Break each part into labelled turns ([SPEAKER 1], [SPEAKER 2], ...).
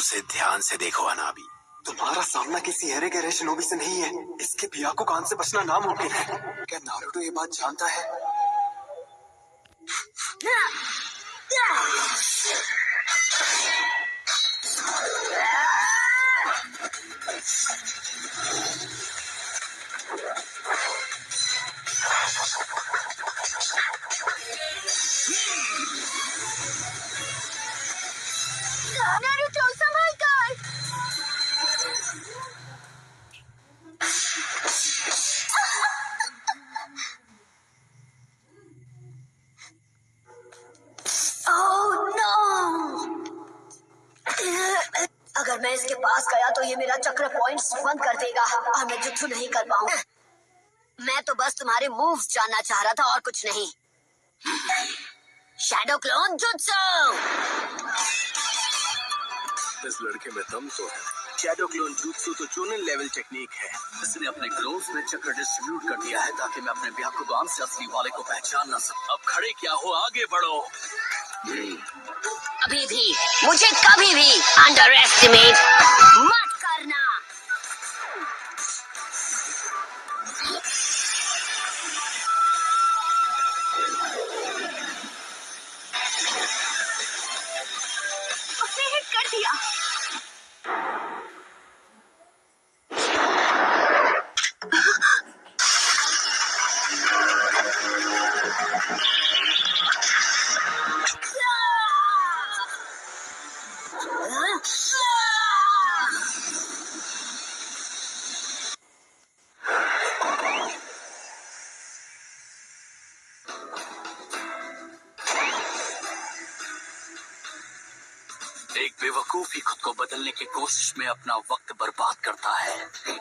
[SPEAKER 1] उसे ध्यान से देखो अनाबी। तुम्हारा सामना किसी एरे गहरे शिनोबी से नहीं है। इसके बियाकु कान से बचना नामुमकिन है। क्या नारुतो ये बात जानता है?
[SPEAKER 2] नारुतो संभल कर। Oh no! अगर मैं इसके पास गया तो ये मेरा चक्र पॉइंट्स बंद कर देगा और मैं जुत्सु नहीं कर पाऊंगा। मैं तो बस तुम्हारे मूव्स जानना चाह रहा था और कुछ नहीं। Shadow clone jutsu.
[SPEAKER 1] इस लड़के में दम तो है। शैडो क्लोन जुत्सु तो चोनिन लेवल टेक्निक है। इसने अपने क्लोन्स में चक्र डिस्ट्रीब्यूट कर दिया है ताकि मैं अपने ब्याकुगान से असली वाले को पहचान न सकूं। अब खड़े क्या हो, आगे बढ़ो।
[SPEAKER 2] अभी भी मुझे कभी भी अंडर एस्टिमेट मत करना। उसने हिट कर दिया।
[SPEAKER 1] एक बेवकूफ ही खुद को बदलने की कोशिश में अपना वक्त बर्बाद करता है।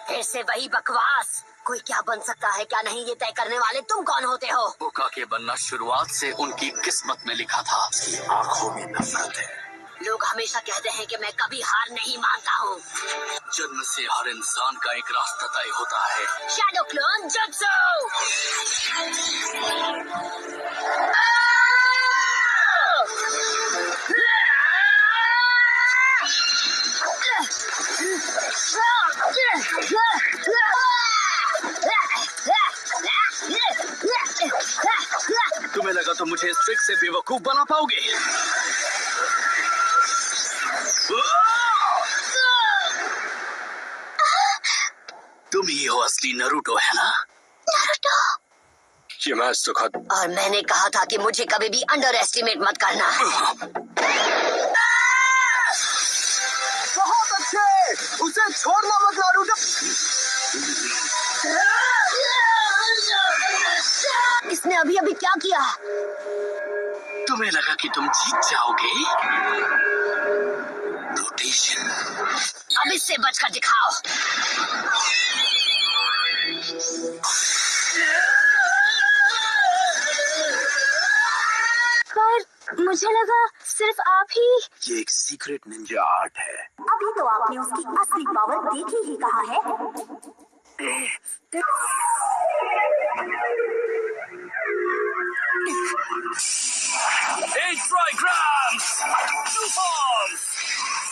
[SPEAKER 2] फिर से वही बकवास। कोई क्या बन सकता है क्या नहीं, ये तय करने वाले तुम कौन होते हो?
[SPEAKER 1] होकागे बनना शुरुआत से उनकी किस्मत में लिखा था। उसकी आंखों में नफरत है।
[SPEAKER 2] लोग हमेशा कहते हैं कि मैं कभी हार नहीं मानता हूँ।
[SPEAKER 1] जन्म से हर इंसान का एक रास्ता तय होता है।
[SPEAKER 2] Shadow clone jutsu.
[SPEAKER 1] तुम्हें लगा तो मुझे इस ट्रिक से बेवकूफ बना पाओगे? तुम ही हो असली नारुतो, है ना?
[SPEAKER 2] नारुतो।
[SPEAKER 1] ये मैच तो खत्म।
[SPEAKER 2] और मैंने कहा था कि मुझे कभी भी अंडर एस्टिमेट मत करना।
[SPEAKER 1] बहुत अच्छे, उसे छोड़ना मत नारुतो।
[SPEAKER 2] इसने अभी अभी क्या किया?
[SPEAKER 1] तुम्हें लगा कि तुम जीत जाओगे? रोटेशन।
[SPEAKER 2] अब इससे बचकर दिखाओ। पर मुझे लगा सिर्फ आप ही।
[SPEAKER 1] ये एक सीक्रेट निंजा आर्ट है।
[SPEAKER 2] अभी तो आपने उसकी असली पावर देखी ही कहा है।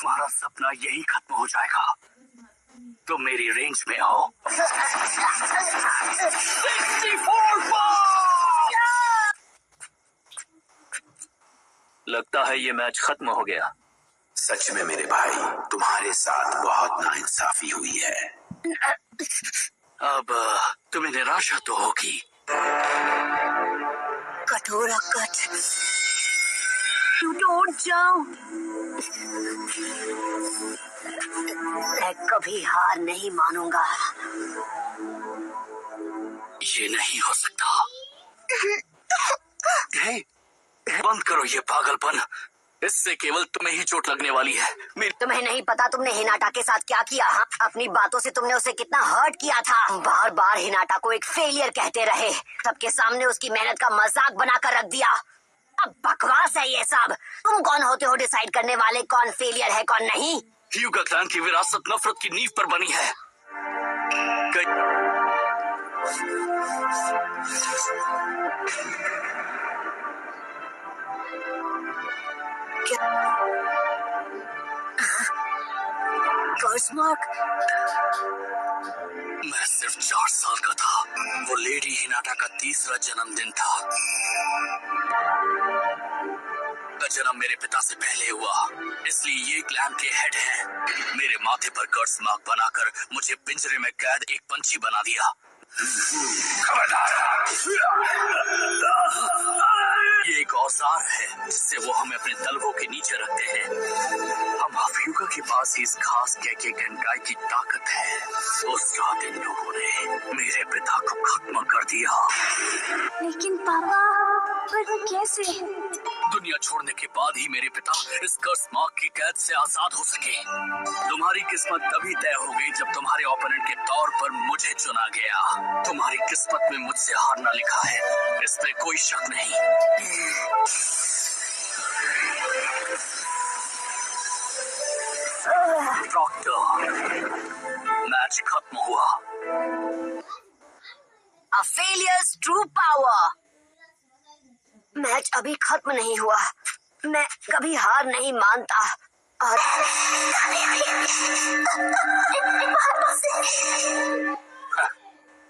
[SPEAKER 1] तुम्हारा सपना यही खत्म हो जाएगा। तुम मेरी रेंज में हो। 64 लगता है ये मैच खत्म हो गया। सच में मेरे भाई, तुम्हारे साथ बहुत नाइंसाफी हुई है। अब तुम्हें निराशा तो होगी।
[SPEAKER 2] कठोरा कट, टूटो उठ जाओ। मैं कभी हार नहीं मानूंगा।
[SPEAKER 1] ये नहीं हो सकता। हे, बंद करो ये पागलपन। इससे केवल तुम्हें ही चोट लगने वाली है।
[SPEAKER 2] तुम्हें नहीं पता तुमने हिनाटा के साथ क्या किया? हाँ? अपनी बातों से तुमने उसे कितना हर्ट किया था। बार बार हिनाटा को एक फेलियर कहते रहे। सबके सामने उसकी मेहनत का मजाक बनाकर रख दिया। अब बकवास है ये सब। तुम कौन होते हो डिसाइड करने वाले कौन फेलियर है कौन नहीं?
[SPEAKER 1] ह्यूगा क्लैन की विरासत नफरत की नींव पर बनी है।
[SPEAKER 2] कर्स मार्क।
[SPEAKER 1] मैं सिर्फ 4 साल का था। वो लेडी हिनाटा का तीसरा जन्मदिन था। का जन्म मेरे पिता से पहले हुआ, इसलिए ये क्लैन के हेड हैं। मेरे माथे पर कर्स मार्क बनाकर मुझे पिंजरे में कैद एक पंछी बना दिया। ये एक औजार है जिससे वो हमें अपने तलवों के नीचे रखते हैं। हम हफयुगा के पास ही इस खास कैके गनकाई की ताकत है। उस रात इन लोगों ने मेरे पिता को खत्म कर दिया।
[SPEAKER 2] लेकिन पापा, पर कैसे?
[SPEAKER 1] दुनिया छोड़ने के बाद ही मेरे पिता इस कर्स मार्क की कैद से आजाद हो सके। तुम्हारी किस्मत तभी तय हो गई जब तुम्हारे ओपोनेंट के तौर पर मुझे चुना गया। तुम्हारी किस्मत में मुझसे हारना लिखा है, इसमें कोई शक नहीं। डॉक्टर, मैच खत्म हुआ।
[SPEAKER 2] A failure's true power। Match अभी खत्म नहीं हुआ। मैं कभी हार नहीं मानता। और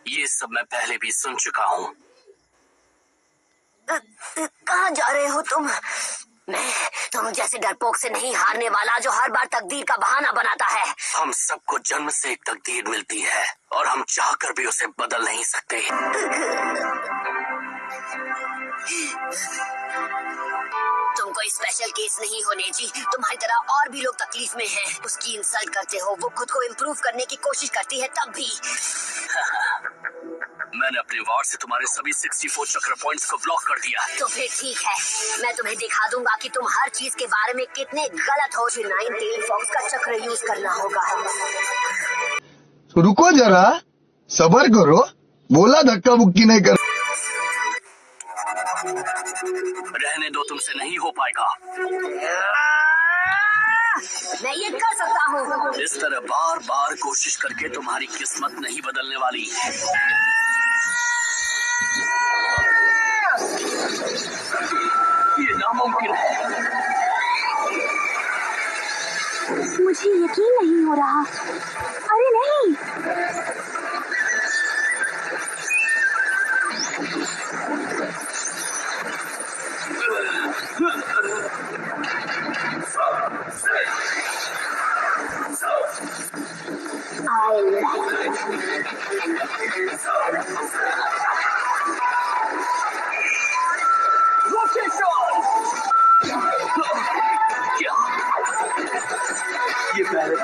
[SPEAKER 1] ये सब मैं पहले भी सुन चुका हूँ।
[SPEAKER 2] कहाँ जा रहे हो तुम? मैं तुम जैसे डरपोक से नहीं हारने वाला जो हर बार तकदीर का बहाना बनाता है।
[SPEAKER 1] हम सबको जन्म से एक तकदीर मिलती है और हम चाहकर भी उसे बदल नहीं सकते।
[SPEAKER 2] तुम कोई स्पेशल केस नहीं हो नेजी। तुम्हारी तरह और भी लोग तकलीफ में हैं। उसकी इंसल्ट करते हो, वो खुद को इम्प्रूव करने की कोशिश करती है तब भी।
[SPEAKER 1] मैंने अपने वार से तुम्हारे सभी 64 चक्र पॉइंट्स को ब्लॉक कर दिया।
[SPEAKER 2] तो फिर ठीक है, मैं तुम्हें दिखा दूंगा कि तुम हर चीज के बारे में कितने गलत हो। 9 टेल फॉक्स का चक्र यूज करना होगा।
[SPEAKER 3] रुको जरा, सबर करो। बोला धक्का मुक्की नहीं कर।
[SPEAKER 1] रहने दो, तुमसे नहीं हो पाएगा।
[SPEAKER 2] मैं ये कर सकता हूँ।
[SPEAKER 1] इस तरह बार बार कोशिश करके तुम्हारी किस्मत नहीं बदलने वाली। ये नामुमकिन है।
[SPEAKER 2] मुझे यकीन नहीं हो रहा। अरे नहीं,
[SPEAKER 1] क्या ये पहले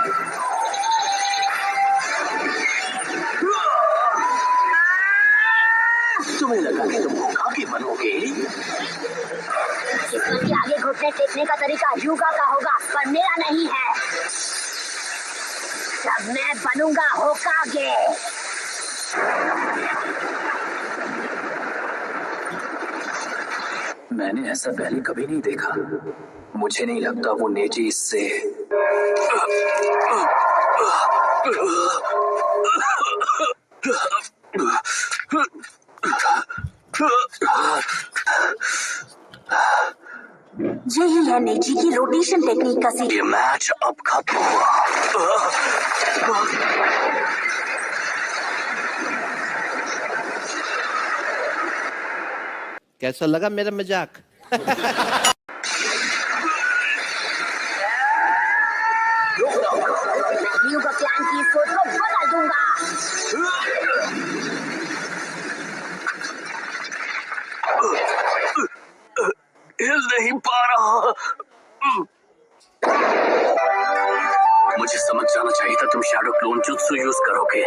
[SPEAKER 1] तुम्हें लगा कि तुम होकागे बनोगे?
[SPEAKER 2] किस्मत के आगे घुटने टेकने का तरीका यूगा का होगा, पर मेरा नहीं है। तब मैं बनूंगा होकागे।
[SPEAKER 1] मैंने ऐसा पहले कभी नहीं देखा। मुझे नहीं लगता वो नेजी इससे
[SPEAKER 2] यही है नेजी की रोटेशन टेक्निक का
[SPEAKER 1] ये मैच अब खत्म हुआ।
[SPEAKER 4] कैसा लगा मेरा मजाक?
[SPEAKER 2] यूगा प्लान की सोच को बदल दूंगा।
[SPEAKER 1] हिल नहीं पा रहा। मुझे समझ जाना चाहिए था तुम शैडो क्लोन जुत्सु यूज करोगे।